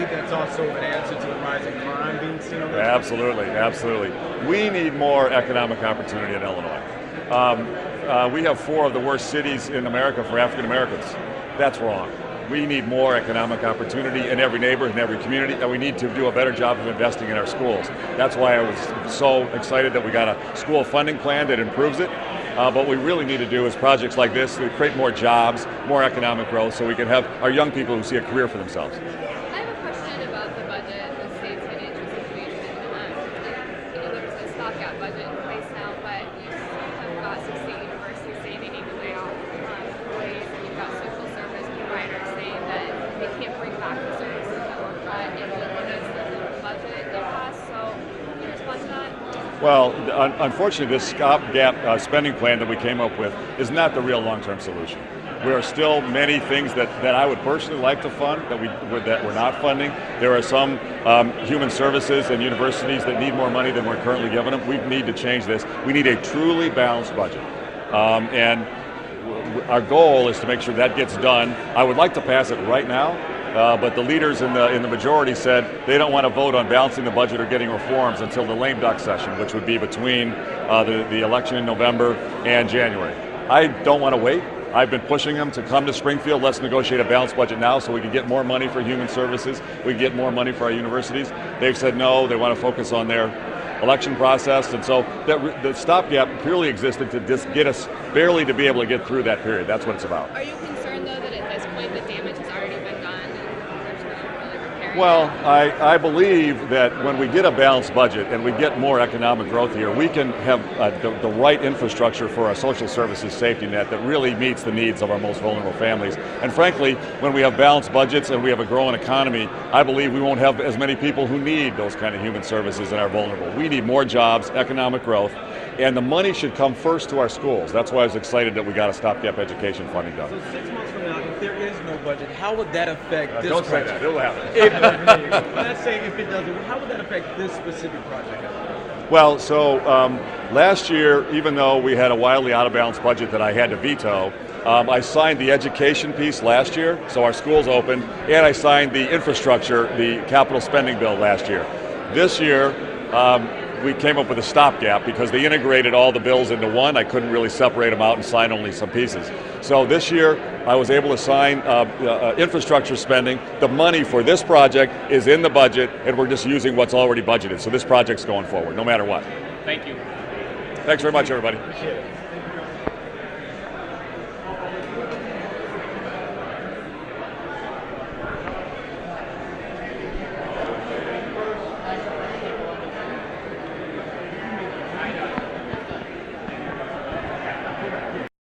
think that's also an answer to the rising crime being seen on the Absolutely, absolutely. We need more economic opportunity in Illinois. We have 4 of the worst cities in America for African Americans. That's wrong. We need more economic opportunity in every neighborhood, in every community, and we need to do a better job of investing in our schools. That's why I was so excited that we got a school funding plan that improves it. What we really need to do is projects like this that create more jobs, more economic growth, so we can have our young people who see a career for themselves. I have a question about the budget, the state's financial situation. There's a stopgap budget in place now, but you have got some state universities saying they need to lay off employees, and you've got social service providers saying that they can't bring back the services that were cut and the budget they passed. So can you respond to that? Well, unfortunately, this stopgap spending plan that we came up with is not the real long-term solution. There are still many things that I would personally like to fund that we're not funding. There are some human services and universities that need more money than we're currently giving them. We need to change this. We need a truly balanced budget. And our goal is to make sure that gets done. I would like to pass it right now. But the leaders in the majority said they don't want to vote on balancing the budget or getting reforms until the lame duck session, which would be between the election in November and January. I don't want to wait. I've been pushing them to come to Springfield. Let's negotiate a balanced budget now so we can get more money for human services. We can get more money for our universities. They've said no. They want to focus on their election process, and so the stopgap purely existed to just get us barely to be able to get through that period. That's what it's about. Are you concerned, though, that at this point the damage has already been done and there's no really repairing? Well, I believe that when we get a balanced budget and we get more economic growth here, we can have the right infrastructure for our social services safety net that really meets the needs of our most vulnerable families. And frankly, when we have balanced budgets and we have a growing economy, I believe we won't have as many people who need those kind of human services and are vulnerable. We need more jobs, economic growth, and the money should come first to our schools. That's why I was excited that we got a stopgap education funding done. So 6 months from now, if there is no budget, how would that affect this Don't say project? that, it'll happen. I'm not saying if it doesn't, how would that affect this specific project? Well, so last year, even though we had a wildly out of balance budget that I had to veto, I signed the education piece last year, so our schools opened, and I signed the infrastructure, the capital spending bill last year. This year, we came up with a stopgap because they integrated all the bills into one. I couldn't really separate them out and sign only some pieces. So this year, I was able to sign infrastructure spending. The money for this project is in the budget, and we're just using what's already budgeted. So this project's going forward, no matter what. Thank you. Thanks very much, everybody. Appreciate it.